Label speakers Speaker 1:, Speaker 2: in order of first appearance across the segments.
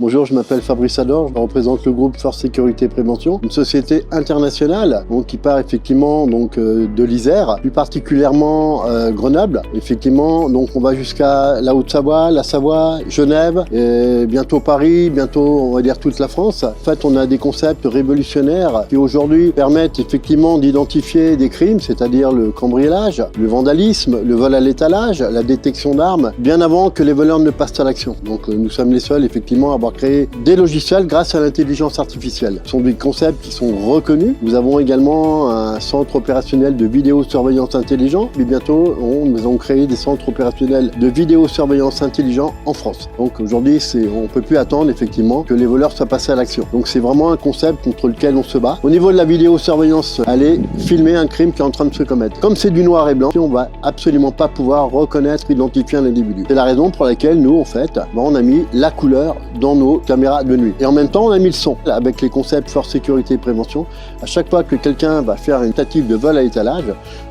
Speaker 1: Bonjour, je m'appelle Fabrice Ador, je représente le groupe Force Sécurité Prévention, une société internationale qui part effectivement de l'Isère, plus particulièrement Grenoble. Effectivement, on va jusqu'à la Haute-Savoie, la Savoie, Genève, et bientôt Paris, bientôt on va dire toute la France. En fait, on a des concepts révolutionnaires qui aujourd'hui permettent effectivement d'identifier des crimes, c'est-à-dire le cambriolage, le vandalisme, le vol à l'étalage, la détection d'armes, bien avant que les voleurs ne passent à l'action. Donc nous sommes les seuls effectivement à avoir créé des logiciels grâce à l'intelligence artificielle. Ce sont des concepts qui sont reconnus. Nous avons également un centre opérationnel de vidéosurveillance intelligent, mais bientôt nous allons créer des centres opérationnels de vidéosurveillance intelligent en France. Donc aujourd'hui, on ne peut plus attendre effectivement que les voleurs soient passés à l'action. Donc c'est vraiment un concept contre lequel on se bat. Au niveau de la vidéosurveillance, aller filmer un crime qui est en train de se commettre. Comme c'est du noir et blanc, on ne va absolument pas pouvoir reconnaître, identifier un individu. C'est la raison pour laquelle nous, en fait, on a mis la couleur dans nos caméras de nuit. Et en même temps, on a mis le son. Avec les concepts Force Sécurité et Prévention, à chaque fois que quelqu'un va faire une tentative de vol à l'étalage,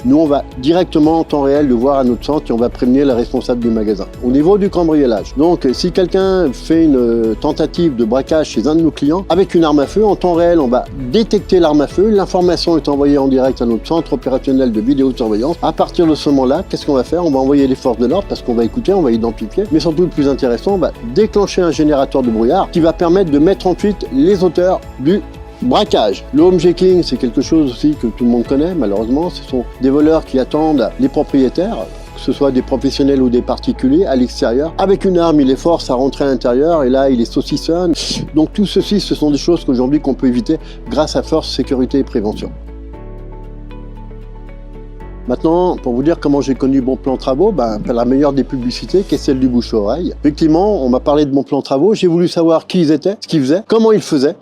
Speaker 1: nous, on va directement en temps réel le voir à notre centre et on va prévenir le responsable du magasin. Au niveau du cambriolage, donc si quelqu'un fait une tentative de braquage chez un de nos clients, avec une arme à feu, en temps réel, on va détecter l'arme à feu, l'information est envoyée en direct à notre centre opérationnel de vidéosurveillance. À partir de ce moment-là, qu'est-ce qu'on va faire? On va envoyer les forces de l'ordre parce qu'on va écouter, on va identifier, mais surtout le plus intéressant, on va déclencher un générateur de brouillard qui va permettre de mettre en fuite les auteurs du braquage. Le homejacking, c'est quelque chose aussi que tout le monde connaît, malheureusement. Ce sont des voleurs qui attendent les propriétaires, que ce soit des professionnels ou des particuliers, à l'extérieur. Avec une arme, il les force à rentrer à l'intérieur et là, il les saucissonne. Donc tout ceci, ce sont des choses qu'aujourd'hui qu'on peut éviter grâce à Force Sécurité et Prévention. Maintenant, pour vous dire comment j'ai connu Bonplan Travaux, la meilleure des publicités qui est celle du bouche-oreille. Effectivement, on m'a parlé de Bonplan Travaux, j'ai voulu savoir qui ils étaient, ce qu'ils faisaient, comment ils faisaient.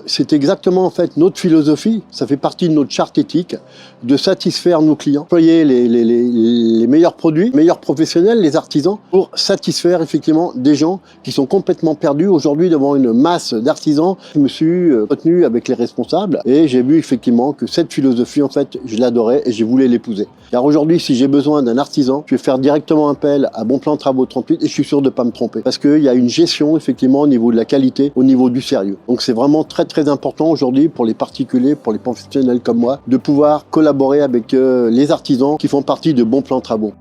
Speaker 1: C'est exactement en fait notre philosophie, ça fait partie de notre charte éthique, de satisfaire nos clients, employer les meilleurs produits, les meilleurs professionnels, les artisans, pour satisfaire effectivement des gens qui sont complètement perdus aujourd'hui devant une masse d'artisans. Je me suis retenu avec les responsables et j'ai vu effectivement que cette philosophie, en fait, je l'adorais et j'ai voulu l'épouser. Car aujourd'hui, si j'ai besoin d'un artisan, je vais faire directement appel à Bonplan Travaux 38 et je suis sûr de ne pas me tromper. Parce qu'il y a une gestion, effectivement, au niveau de la qualité, au niveau du sérieux. Donc c'est vraiment très très important aujourd'hui pour les particuliers, pour les professionnels comme moi, de pouvoir collaborer avec les artisans qui font partie de Bonplan Travaux.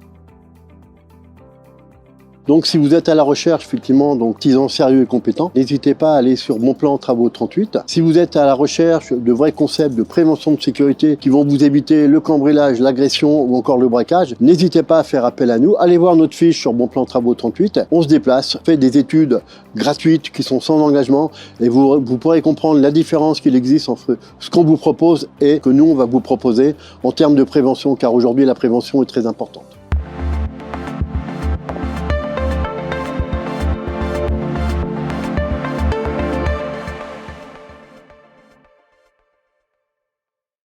Speaker 1: Donc si vous êtes à la recherche effectivement d'artisans sérieux et compétents, n'hésitez pas à aller sur Bonplan Travaux 38. Si vous êtes à la recherche de vrais concepts de prévention de sécurité qui vont vous éviter le cambriolage, l'agression ou encore le braquage, n'hésitez pas à faire appel à nous. Allez voir notre fiche sur Bonplan Travaux 38. On se déplace, fait des études gratuites qui sont sans engagement et vous pourrez comprendre la différence qu'il existe entre ce qu'on vous propose et que nous on va vous proposer en termes de prévention, car aujourd'hui la prévention est très importante.